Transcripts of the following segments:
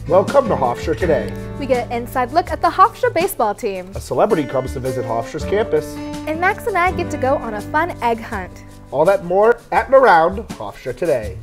Welcome to Hofstra Today. We get an inside look at the Hofstra baseball team. A celebrity comes to visit Hofstra's campus. And Max and I get to go on a fun egg hunt. All that more at and around Hofstra Today.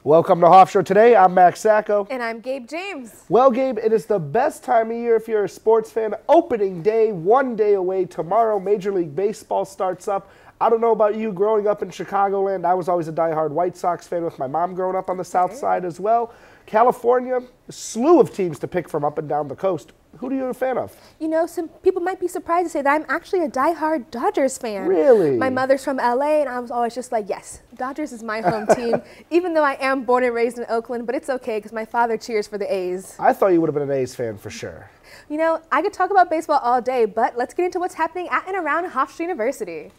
Welcome to Hofstra Today. I'm Max Sacco. And I'm Gabe James. Well, Gabe, it is the best time of year if you're a sports fan. Opening day, 1 day away. Tomorrow, Major League Baseball starts up. I don't know about you, growing up in Chicagoland, I was always a diehard White Sox fan with my mom growing up on the South Side as well. California, a slew of teams to pick from up and down the coast. Who are you a fan of? You know, some people might be surprised to say that I'm actually a diehard Dodgers fan. Really? My mother's from LA, and I was always just like, yes, Dodgers is my home team, even though I am born and raised in Oakland, but it's okay because my father cheers for the A's. I thought you would have been an A's fan for sure. You know, I could talk about baseball all day, but let's get into what's happening at and around Hofstra University.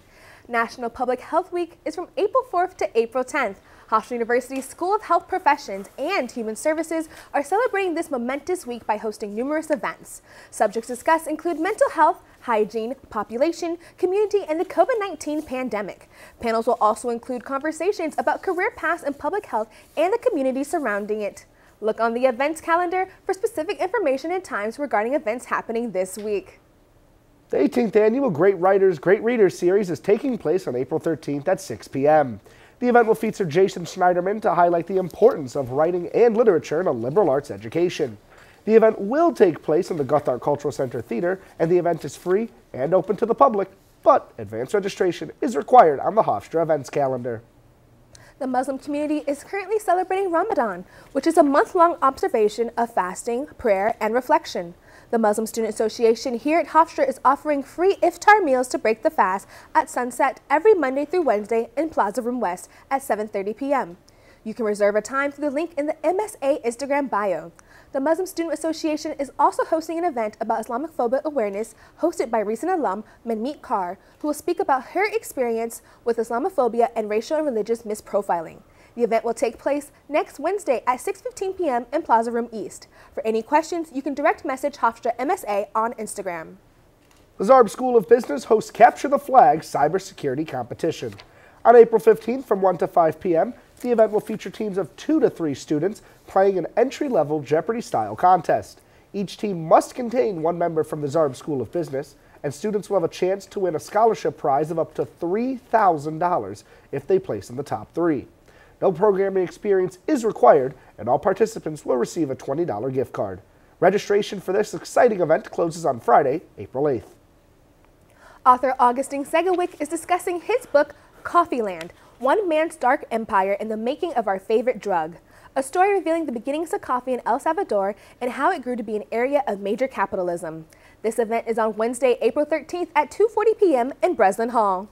National Public Health Week is from April 4th to April 10th. Hofstra University's School of Health Professions and Human Services are celebrating this momentous week by hosting numerous events. Subjects discussed include mental health, hygiene, population, community, and the COVID-19 pandemic. Panels will also include conversations about career paths in public health and the community surrounding it. Look on the events calendar for specific information and times regarding events happening this week. The 18th annual Great Writers, Great Readers series is taking place on April 13th at 6 p.m. The event will feature Jason Schneiderman to highlight the importance of writing and literature in a liberal arts education. The event will take place in the Guthart Cultural Center Theater, and the event is free and open to the public, but advanced registration is required on the Hofstra events calendar. The Muslim community is currently celebrating Ramadan, which is a month-long observation of fasting, prayer, and reflection. The Muslim Student Association here at Hofstra is offering free iftar meals to break the fast at sunset every Monday through Wednesday in Plaza Room West at 7:30 p.m. You can reserve a time through the link in the MSA Instagram bio. The Muslim Student Association is also hosting an event about Islamophobia awareness hosted by recent alum Manmeet Kaur, who will speak about her experience with Islamophobia and racial and religious misprofiling. The event will take place next Wednesday at 6:15 p.m. in Plaza Room East. For any questions, you can direct message Hofstra MSA on Instagram. The Zarb School of Business hosts Capture the Flag Cybersecurity Competition. On April 15th from 1 to 5 p.m., the event will feature teams of 2 to 3 students playing an entry-level Jeopardy-style contest. Each team must contain one member from the Zarb School of Business, and students will have a chance to win a scholarship prize of up to $3,000 if they place in the top 3. No programming experience is required, and all participants will receive a $20 gift card. Registration for this exciting event closes on Friday, April 8th. Author Augustin Segowick is discussing his book, Coffeeland, One Man's Dark Empire and the Making of Our Favorite Drug, a story revealing the beginnings of coffee in El Salvador and how it grew to be an area of major capitalism. This event is on Wednesday, April 13th at 2:40 p.m. in Breslin Hall.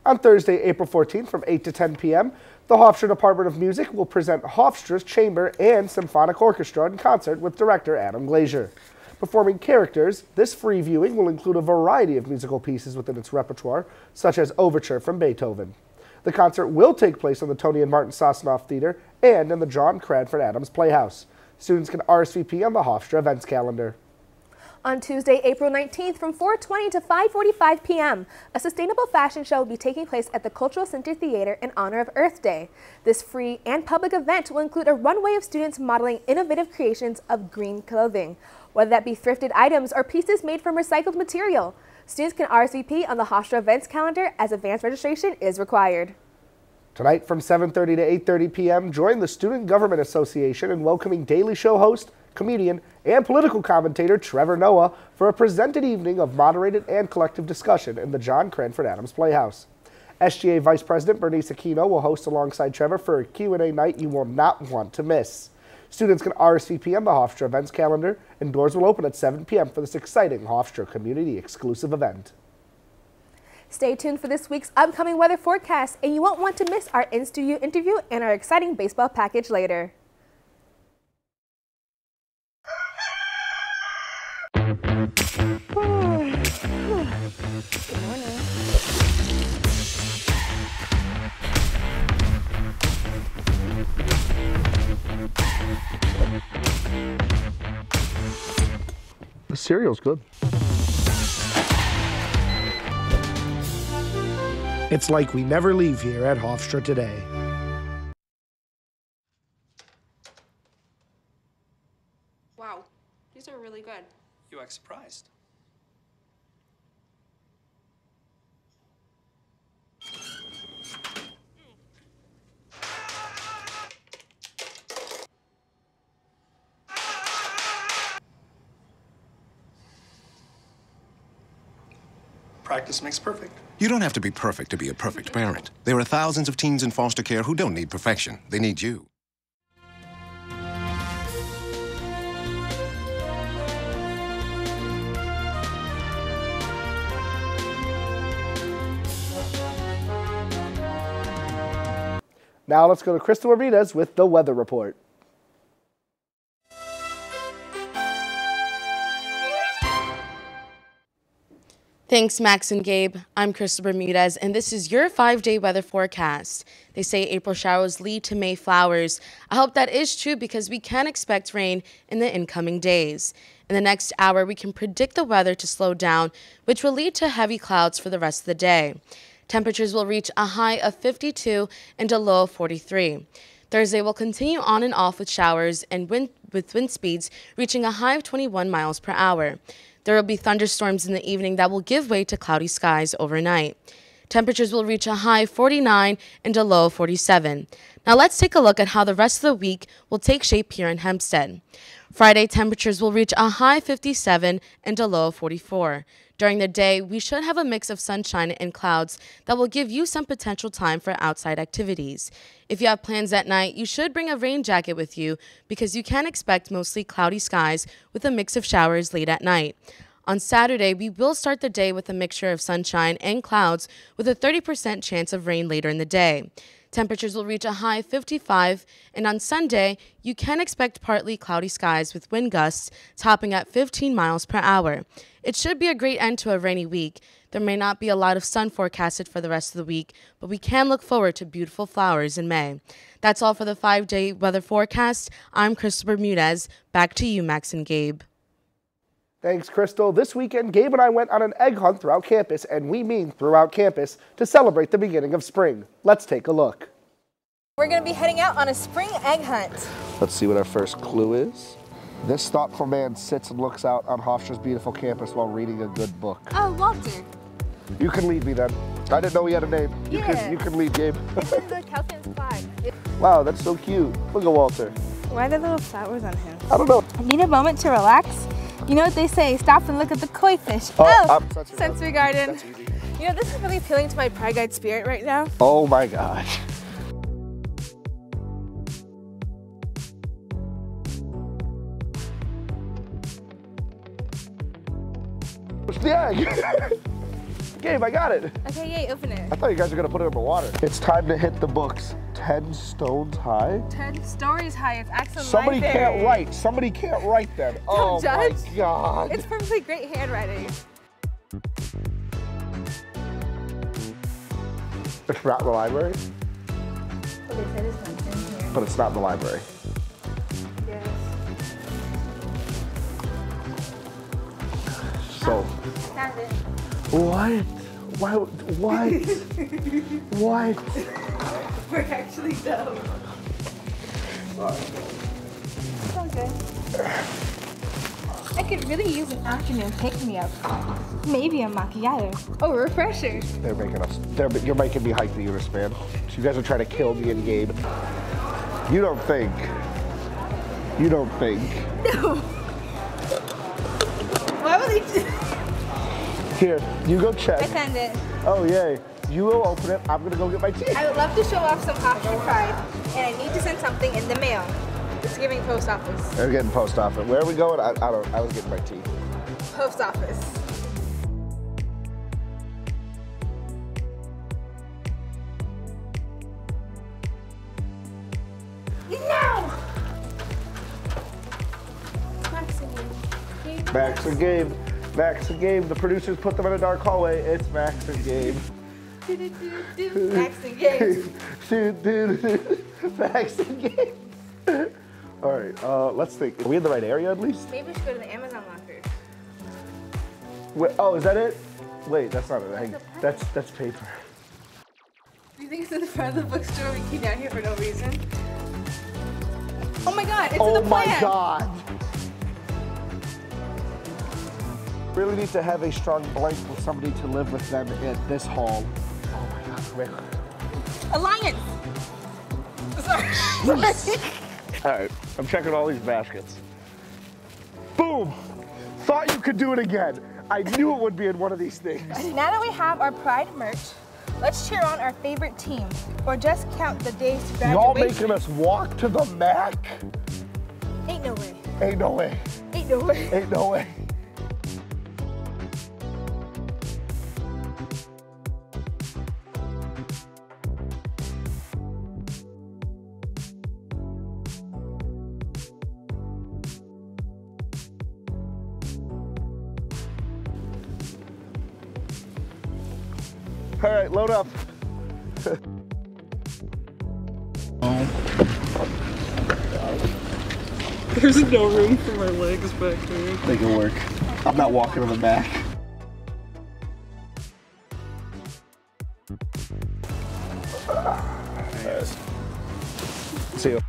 On Thursday, April 14th from 8 to 10 p.m., the Hofstra Department of Music will present Hofstra's Chamber and Symphonic Orchestra in concert with director Adam Glazier. Performing characters, this free viewing will include a variety of musical pieces within its repertoire, such as Overture from Beethoven. The concert will take place in the Tony and Martin Sosnoff Theater and in the John Cranford Adams Playhouse. Students can RSVP on the Hofstra events calendar. On Tuesday, April 19th from 4:20 to 5:45 p.m., a sustainable fashion show will be taking place at the Cultural Center Theater in honor of Earth Day. This free and public event will include a runway of students modeling innovative creations of green clothing, whether that be thrifted items or pieces made from recycled material. Students can RSVP on the Hofstra events calendar as advanced registration is required. Tonight from 7:30 to 8:30 p.m., join the Student Government Association in welcoming Daily Show host, comedian, and political commentator Trevor Noah for a presented evening of moderated and collective discussion in the John Cranford Adams Playhouse. SGA Vice President Bernice Aquino will host alongside Trevor for a Q&A night you will not want to miss. Students can RSVP on the Hofstra events calendar, and doors will open at 7 p.m. for this exciting Hofstra community exclusive event. Stay tuned for this week's upcoming weather forecast, and you won't want to miss our in-studio interview and our exciting baseball package later. Good morning. The cereal's good. It's like we never leave here at Hofstra today. Wow, these are really good. You act surprised. Practice makes perfect. You don't have to be perfect to be a perfect parent. There are thousands of teens in foster care who don't need perfection. They need you. Now let's go to Crystal Ramirez with the weather report. Thanks, Max and Gabe. I'm Crystal Bermudez, and this is your 5-day weather forecast. They say April showers lead to May flowers. I hope that is true because we can expect rain in the incoming days. In the next hour, we can predict the weather to slow down, which will lead to heavy clouds for the rest of the day. Temperatures will reach a high of 52 and a low of 43. Thursday will continue on and off with showers and with wind speeds reaching a high of 21 miles per hour. There will be thunderstorms in the evening that will give way to cloudy skies overnight. Temperatures will reach a high of 49 and a low of 47. Now let's take a look at how the rest of the week will take shape here in Hempstead. Friday, temperatures will reach a high 57 and a low of 44. During the day, we should have a mix of sunshine and clouds that will give you some potential time for outside activities. If you have plans at night, you should bring a rain jacket with you because you can expect mostly cloudy skies with a mix of showers late at night. On Saturday, we will start the day with a mixture of sunshine and clouds with a 30% chance of rain later in the day. Temperatures will reach a high of 55, and on Sunday, you can expect partly cloudy skies with wind gusts topping at 15 miles per hour. It should be a great end to a rainy week. There may not be a lot of sun forecasted for the rest of the week, but we can look forward to beautiful flowers in May. That's all for the 5-day weather forecast. I'm Crystal Bermudez. Back to you, Max and Gabe. Thanks, Crystal. This weekend, Gabe and I went on an egg hunt throughout campus, and we mean throughout campus, to celebrate the beginning of spring. Let's take a look. We're going to be heading out on a spring egg hunt. Let's see what our first clue is. This thoughtful man sits and looks out on Hofstra's beautiful campus while reading a good book. Oh, Walter. You can lead me then. I didn't know he had a name. You can lead, Gabe. This is the Calton's flag. Wow, that's so cute. Look at Walter. Why are there little flowers on him? I don't know. I need a moment to relax. You know what they say, stop and look at the koi fish. Sensory garden. That's easy. You know, this is really appealing to my pride guide spirit right now. Oh my gosh. What's the egg? Gabe, I got it. Okay, yay, open it. I thought you guys were gonna put it in the water. It's time to hit the books. 10 stones high? 10 stories high, it's excellent. Somebody can't write. Somebody can't write then. Oh my God. It's probably great handwriting. It's not in the library? Well, they said it's not in here. But it's not in the library. Yes. So. Found it. What? What? What? We're actually dumb. It's all good. I could really use an afternoon pick-me-up. Maybe a macchiato. Oh, a refresher. They're making us, you're making me hike the Unispan. So you guys are trying to kill me and Gabe. You don't think. No. Why would they do? Here, you go check. I send it. Oh, yay. You go open it. I'm going to go get my tea. I would love to show off some Hofstra pride, and I need to send something in the mail. It's giving post office. They're getting post office. Where are we going? I was getting my tea. Post office. No! Max and Gabe. Max and Gabe. The producers put them in a dark hallway. It's Max and Gabe. Max and Gabe. Max and Gabe. All right, let's think. Are we in the right area at least? Maybe we should go to the Amazon locker. Wait, oh, is that it? Wait, that's not it. That's paper. Do you think it's in the front of the bookstore? We came down here for no reason. Oh my God! It's in Oh the plan. my God! Really need to have a strong blank for somebody to live with them at this hall. Oh my God! Wait. Alliance. Sorry. All right, I'm checking all these baskets. Boom! Thought you could do it again. I knew it would be in one of these things. Now that we have our Pride merch, let's cheer on our favorite team, or just count the days to graduation. Y'all making us walk to the Mac? Ain't no way. Ain't no way. Ain't no way. Ain't no way. All right, load up. There's no room for my legs back there. Make it work. I'm not walking to the back. See you.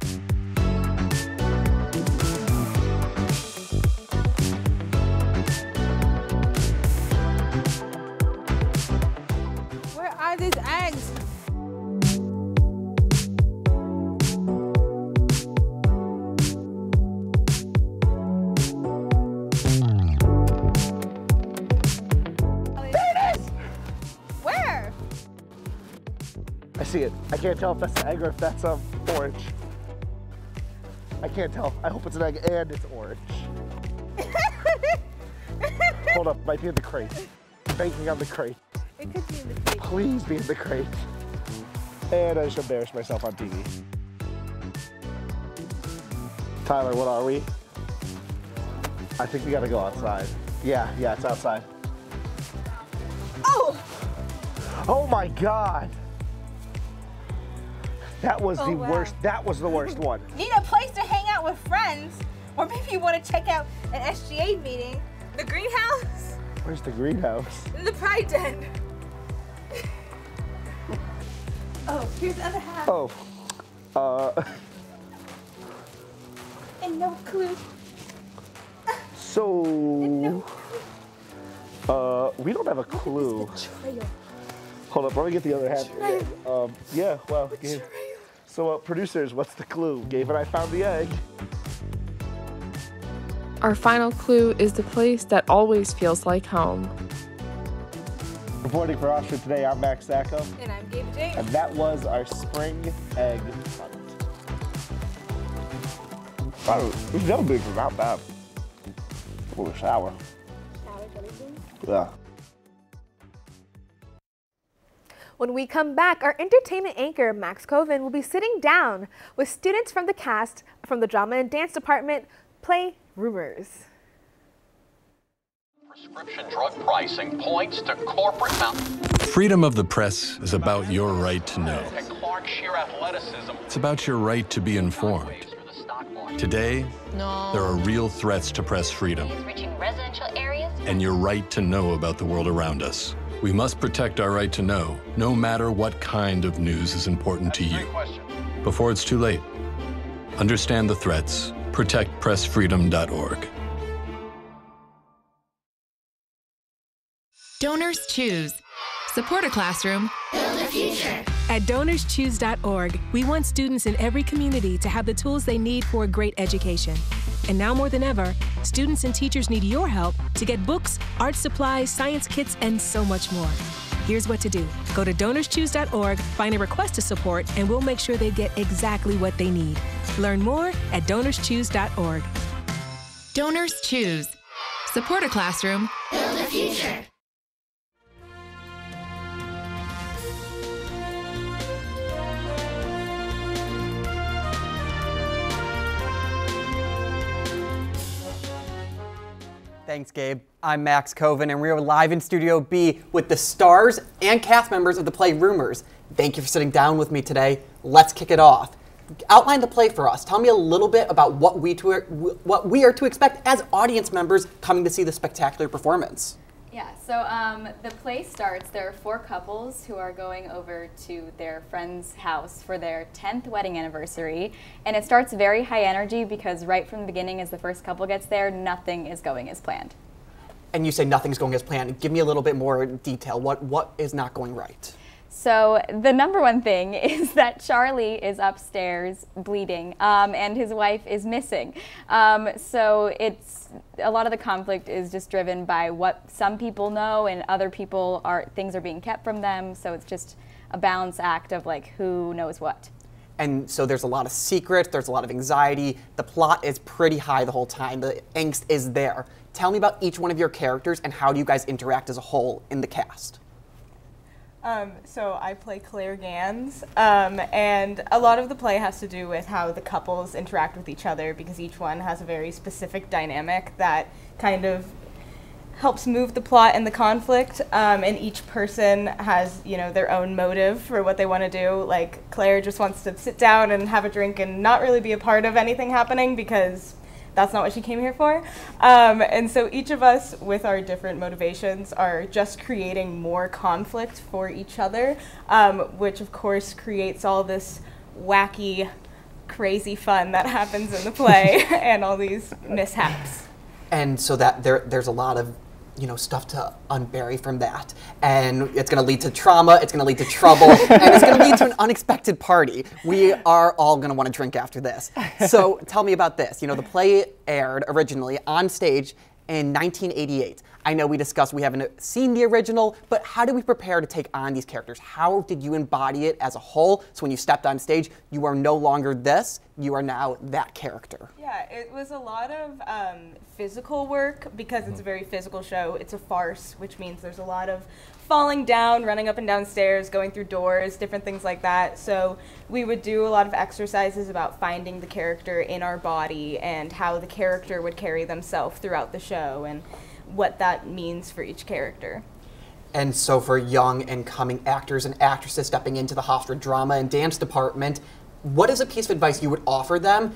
Where are these eggs? Where? I see it. I can't tell if that's an egg or if that's orange. I can't tell. I hope it's an egg and it's orange. Hold up, might be in the crate. Banking on the crate. It could be in the crate. Please be in the crate. And I just embarrassed myself on TV. Tyler, what are we? I think we gotta go outside. Yeah, it's outside. Oh! Oh my God! That was the wow. worst. That was the worst one. Need a place to hang out with friends, or maybe you want to check out an SGA meeting, the greenhouse, Where's the greenhouse? and the Pride Den. Oh, here's the other half. Oh. And no clue. So. No. We don't have a clue. Betrayal. Hold up, let me get the other half. Yeah, well, Gabe. Betrayal. So, producers, what's the clue? Gabe and I found the egg. Our final clue is the place that always feels like home. Reporting for Hofstra today, I'm Max Sacco. And I'm Gabe James. And that was our spring egg hunt. Wow, these other bigs are not bad. Oh, the shower. Yeah. When we come back, our entertainment anchor, Max Coven, will be sitting down with students from the cast from the Drama and Dance Department, Play Rumors. Prescription drug pricing points to corporate Freedom of the press is about your right to know. and Clark sheer athleticism. It's about your right to be informed. Today, there are real threats to press freedom Reaching residential areas. and your right to know about the world around us. We must protect our right to know, no matter what kind of news is important to you. Before it's too late, understand the threats. ProtectPressFreedom.org. Donors Choose. Support a classroom. Build a future. At DonorsChoose.org, we want students in every community to have the tools they need for a great education. And now more than ever, students and teachers need your help to get books, art supplies, science kits, and so much more. Here's what to do. Go to donorschoose.org, find a request to support, and we'll make sure they get exactly what they need. Learn more at donorschoose.org. Donors Choose. Support a classroom. Build a future. Thanks, Gabe. I'm Max Coven, and we're live in Studio B with the stars and cast members of the play Rumors. Thank you for sitting down with me today. Let's kick it off. Outline the play for us. Tell me a little bit about what we are to expect as audience members coming to see the spectacular performance. Yeah, so the play starts. There are 4 couples who are going over to their friend's house for their 10th wedding anniversary. And it starts very high energy because right from the beginning, as the first couple gets there, nothing is going as planned. And you say nothing's going as planned. Give me a little bit more detail. What is not going right? So the number one thing is that Charlie is upstairs bleeding and his wife is missing. So it's a lot of the conflict is just driven by what some people know and other people things are being kept from them. So it's just a balance act of like who knows what. And so there's a lot of secrets, there's a lot of anxiety. The plot is pretty high the whole time. The angst is there. Tell me about each one of your characters and how do you guys interact as a whole in the cast? So I play Claire Gans, and a lot of the play has to do with how the couples interact with each other because each one has a very specific dynamic that kind of helps move the plot and the conflict, and each person has, their own motive for what they want to do. Like Claire just wants to sit down and have a drink and not really be a part of anything happening because that's not what she came here for. And so each of us, with our different motivations, are just creating more conflict for each other, which of course creates all this wacky, crazy fun that happens in the play and all these mishaps. And so that there's a lot of stuff to unbury from that. And it's going to lead to trauma, it's going to lead to trouble, and it's going to lead to an unexpected party. We are all going to want to drink after this. So tell me about this. The play aired originally on stage in 1988. I know we discussed we haven't seen the original, but how do we prepare to take on these characters? How did you embody it as a whole? So when you stepped on stage, you are no longer this, you are now that character. Yeah, it was a lot of physical work because it's a very physical show. It's a farce, which means there's a lot of falling down, running up and down stairs, going through doors, different things like that. So we would do a lot of exercises about finding the character in our body and how the character would carry themselves throughout the show and what that means for each character. And so for young and coming actors and actresses stepping into the Hofstra drama and dance department, what is a piece of advice you would offer them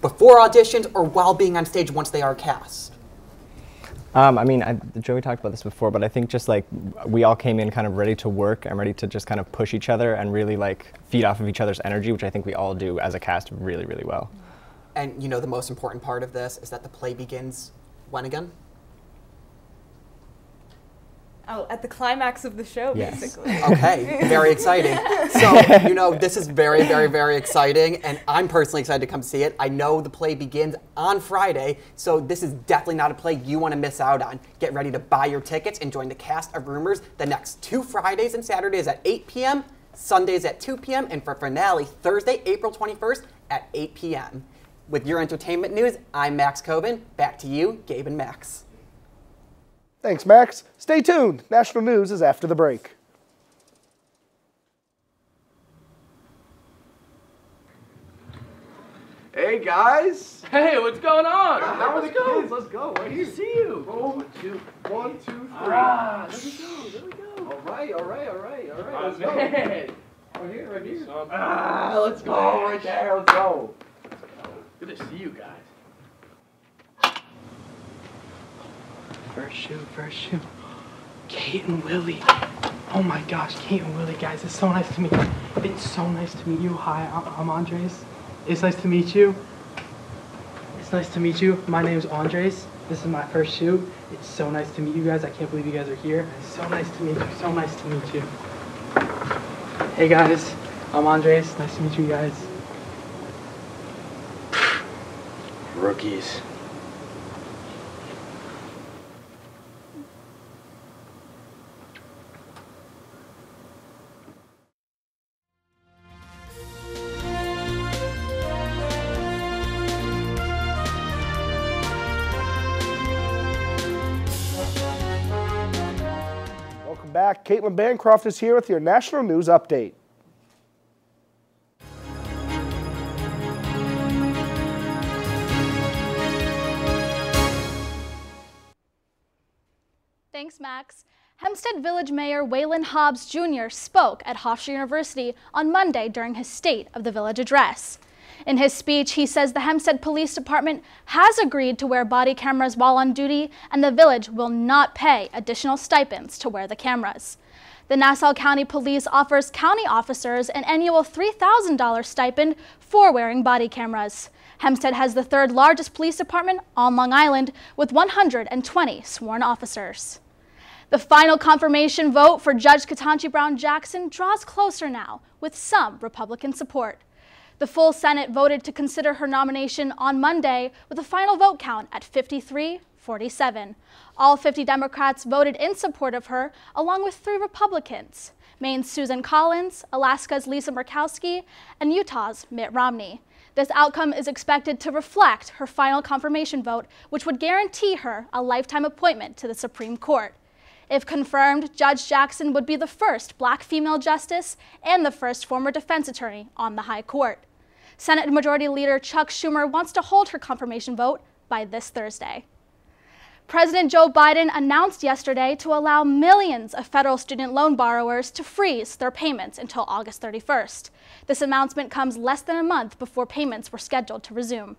before auditions or while being on stage once they are cast? Joey talked about this before, but I think just like we all came in kind of ready to work and ready to just kind of push each other and really like feed off of each other's energy, which I think we all do as a cast really, really well. And the most important part of this is that the play begins when again? Oh, at the climax of the show, yes. Basically. Okay, very exciting. So, this is very, very, very exciting, and I'm personally excited to come see it. I know the play begins on Friday, so this is definitely not a play you want to miss out on. Get ready to buy your tickets and join the cast of Rumors the next 2 Fridays and Saturdays at 8 p.m., Sundays at 2 p.m., and for finale Thursday, April 21st at 8 p.m. With your entertainment news, I'm Max Coben. Back to you, Gabe and Max. Thanks, Max. Stay tuned. National news is after the break. Hey, guys. Hey, what's going on? How are the kids? Let's go. Where do you see you? 1, 2, 3. Ah, there we go. There we go. All right. Let's go. Right here. Let's go. Right there. Let's go. Good to see you guys. First shoot. Kate and Willie. Oh my gosh, Kate and Willie, guys, it's so nice to meet you. It's so nice to meet you. Hi, I'm Andres. It's nice to meet you. It's nice to meet you. My name's Andres. This is my first shoot. It's so nice to meet you guys. I can't believe you guys are here. It's so nice to meet you. So nice to meet you. Hey guys, I'm Andres. Nice to meet you guys. Rookies. Welcome back. Caitlin Bancroft is here with your national news update. Thanks, Max. Hempstead Village Mayor Waylon Hobbs Jr. spoke at Hofstra University on Monday during his State of the Village address. In his speech, he says the Hempstead Police Department has agreed to wear body cameras while on duty, and the village will not pay additional stipends to wear the cameras. The Nassau County Police offers county officers an annual $3,000 stipend for wearing body cameras. Hempstead has the third largest police department on Long Island with 120 sworn officers. The final confirmation vote for Judge Ketanji Brown Jackson draws closer now, with some Republican support. The full Senate voted to consider her nomination on Monday, with a final vote count at 53-47. All 50 Democrats voted in support of her, along with 3 Republicans: Maine's Susan Collins, Alaska's Lisa Murkowski, and Utah's Mitt Romney. This outcome is expected to reflect her final confirmation vote, which would guarantee her a lifetime appointment to the Supreme Court. If confirmed, Judge Jackson would be the first Black female justice and the first former defense attorney on the High Court. Senate Majority Leader Chuck Schumer wants to hold her confirmation vote by this Thursday. President Joe Biden announced yesterday to allow millions of federal student loan borrowers to freeze their payments until August 31st. This announcement comes less than a month before payments were scheduled to resume.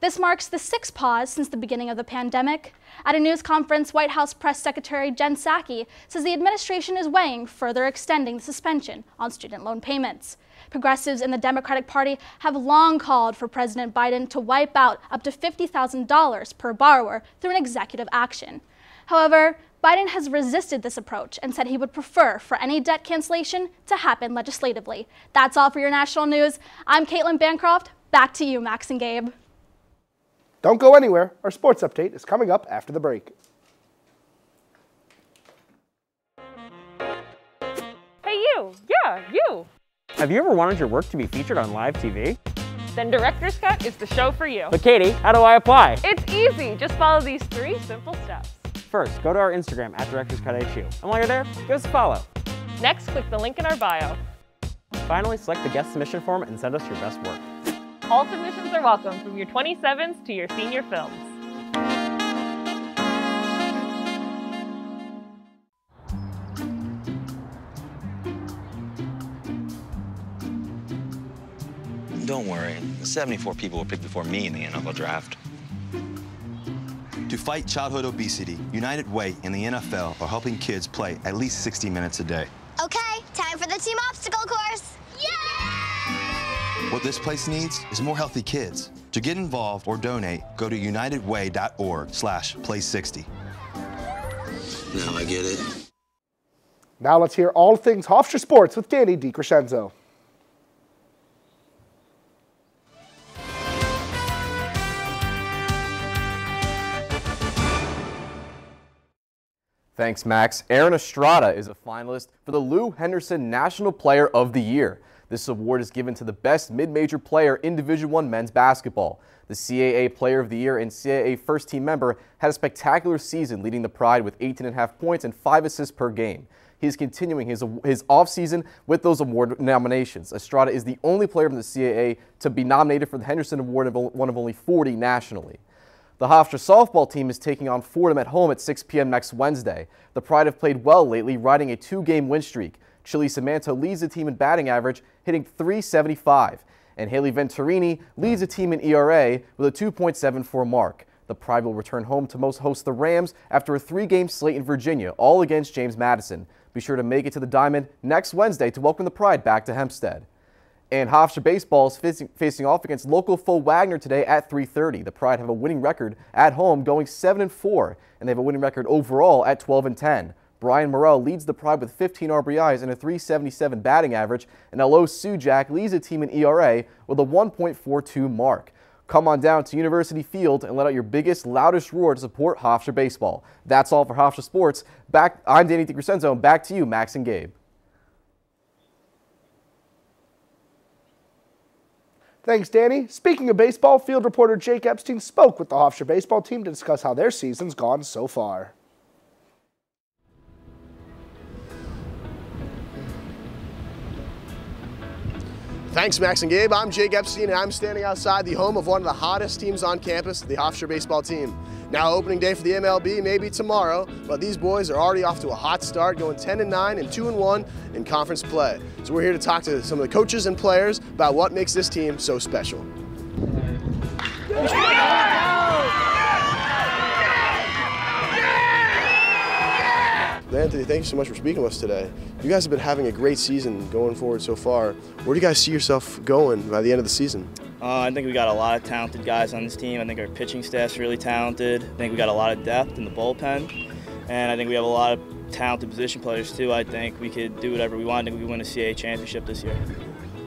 This marks the 6th pause since the beginning of the pandemic. At a news conference, White House Press Secretary Jen Psaki says the administration is weighing further extending the suspension on student loan payments. Progressives in the Democratic Party have long called for President Biden to wipe out up to $50,000 per borrower through an executive action. However, Biden has resisted this approach and said he would prefer for any debt cancellation to happen legislatively. That's all for your national news. I'm Caitlin Bancroft. Back to you, Max and Gabe. Don't go anywhere. Our sports update is coming up after the break. Hey you! Yeah, you! Have you ever wanted your work to be featured on live TV? Then Director's Cut is the show for you. But Katie, how do I apply? It's easy. Just follow these 3 simple steps. First, go to our Instagram at DirectorsCutHU. And while you're there, give us a follow. Next, click the link in our bio. Finally, select the guest submission form and send us your best work. All submissions are welcome, from your 27s to your senior films. Don't worry, 74 people were picked before me in the NFL draft. To fight childhood obesity, United Way and the NFL are helping kids play at least 60 minutes a day. Okay, time for the team obstacle course. Yay! What this place needs is more healthy kids. To get involved or donate, go to unitedway.org/play60. Now I get it. Now let's hear all things Hofstra Sports with Danny DiCrescenzo. Thanks, Max. Aaron Estrada is a finalist for the Lou Henderson National Player of the Year. This award is given to the best mid-major player in Division I men's basketball. The CAA Player of the Year and CAA first-team member had a spectacular season, leading the Pride with 18.5 points and 5 assists per game. He is continuing his offseason with those award nominations. Estrada is the only player from the CAA to be nominated for the Henderson Award, one of only 40 nationally. The Hofstra softball team is taking on Fordham at home at 6 p.m. next Wednesday. The Pride have played well lately, riding a 2-game win streak. Chili Samanto leads the team in batting average, hitting .375. And Haley Venturini leads the team in ERA with a 2.74 mark. The Pride will return home to host the Rams after a 3-game slate in Virginia, all against James Madison. Be sure to make it to the Diamond next Wednesday to welcome the Pride back to Hempstead. And Hofstra baseball is facing off against local foe Wagner today at 3:30. The Pride have a winning record at home, going 7-4, and they have a winning record overall at 12-10. Brian Morrell leads the Pride with 15 RBIs and a .377 batting average, and Alo Sujak leads the team in ERA with a 1.42 mark. Come on down to University Field and let out your biggest, loudest roar to support Hofstra baseball. That's all for Hofstra Sports. I'm Danny DiCrescenzo, and back to you, Max and Gabe. Thanks, Danny. Speaking of baseball, field reporter Jake Epstein spoke with the Hofstra baseball team to discuss how their season's gone so far. Thanks, Max and Gabe. I'm Jake Epstein, and I'm standing outside the home of one of the hottest teams on campus, the Hofstra baseball team. Now, opening day for the MLB may be tomorrow, but these boys are already off to a hot start, going 10-9 and 2-1 in conference play. So we're here to talk to some of the coaches and players about what makes this team so special. Anthony, thank you so much for speaking with us today. You guys have been having a great season going forward so far. Where do you guys see yourself going by the end of the season? I think we got a lot of talented guys on this team. I think our pitching staff's really talented. I think we got a lot of depth in the bullpen. And I think we have a lot of talented position players too. I think we could do whatever we want. I think we could win a CAA championship this year.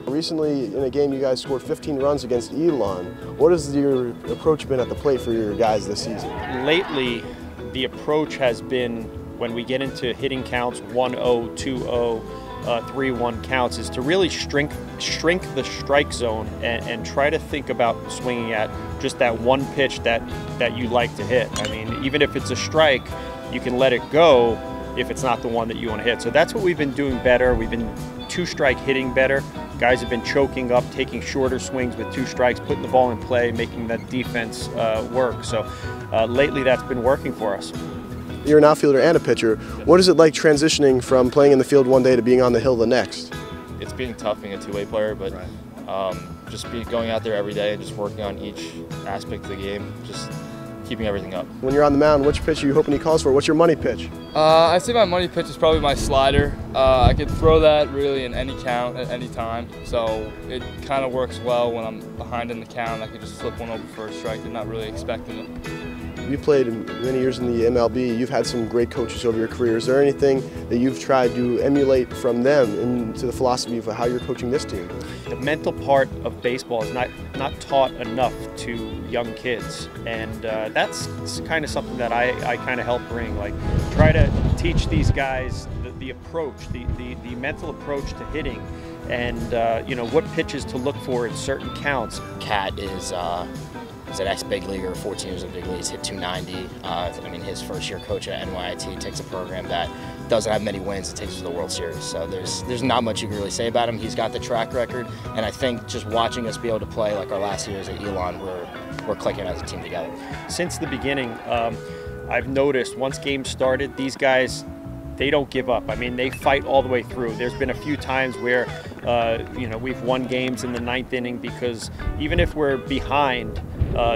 Recently, in a game, you guys scored 15 runs against Elon. What has your approach been at the plate for your guys this season? Lately, the approach has been, when we get into hitting counts, 1-0, 2-0, 3-1 counts, is to really shrink the strike zone and try to think about swinging at just that one pitch that you like to hit. I mean, even if it's a strike, you can let it go if it's not the one that you want to hit. So that's what we've been doing better. We've been two-strike hitting better. Guys have been choking up, taking shorter swings with 2 strikes, putting the ball in play, making that defense work. So lately that's been working for us. You're an outfielder and a pitcher. What is it like transitioning from playing in the field one day to being on the hill the next? It's being tough being a two-way player, but just going out there every day and just working on each aspect of the game, just keeping everything up. When you're on the mound, which pitch are you hoping he calls for? What's your money pitch? I'd say my money pitch is probably my slider. I could throw that really in any count at any time, so it kind of works well when I'm behind in the count. I could just flip one over for a strike and not really expecting it. You played many years in the MLB. You've had some great coaches over your career. Is there anything that you've tried to emulate from them into the philosophy of how you're coaching this team? The mental part of baseball is not taught enough to young kids, and that's kind of something that I kind of help bring. Like, try to teach these guys the approach, the mental approach to hitting, and you know, what pitches to look for in certain counts. Cat is an ex-big leaguer, 14 years in big leagues, hit 290. I mean, his first year coach at NYIT takes a program that doesn't have many wins and takes us to the World Series. So there's not much you can really say about him. He's got the track record, and I think just watching us be able to play like our last years at Elon, we're clicking as a team together. Since the beginning, I've noticed once games started, these guys, they don't give up. I mean, they fight all the way through. There's been a few times where, you know, we've won games in the 9th inning because even if we're behind,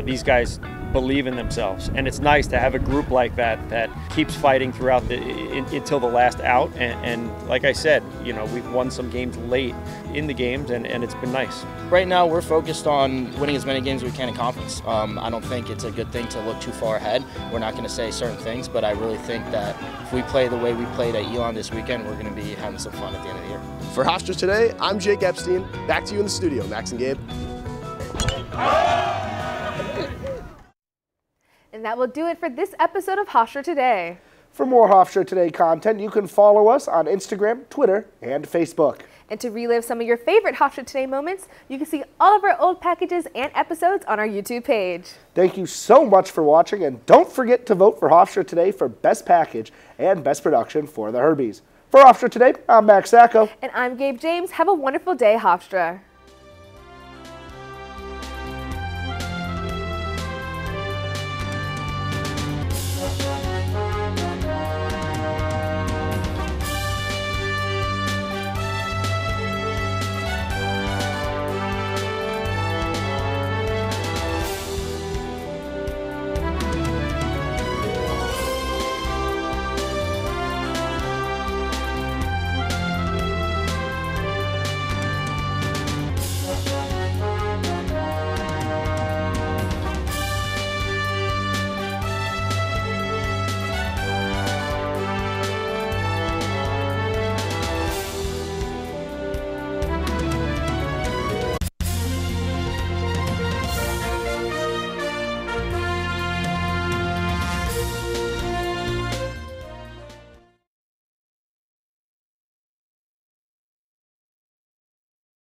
these guys believe in themselves, and it's nice to have a group like that keeps fighting throughout until the last out. And like I said, you know, we've won some games late in the games, and it's been nice. Right now, we're focused on winning as many games as we can in conference. I don't think it's a good thing to look too far ahead. We're not going to say certain things, but I really think that if we play the way we played at Elon this weekend, we're going to be having some fun at the end of the year. For Hofstra Today, I'm Jake Epstein. Back to you in the studio, Max and Gabe. And that will do it for this episode of Hofstra Today. For more Hofstra Today content, you can follow us on Instagram, Twitter, and Facebook. And to relive some of your favorite Hofstra Today moments, you can see all of our old packages and episodes on our YouTube page. Thank you so much for watching, and don't forget to vote for Hofstra Today for Best Package and Best Production for the Herbies. For Hofstra Today, I'm Max Sacco. And I'm Gabe James. Have a wonderful day, Hofstra.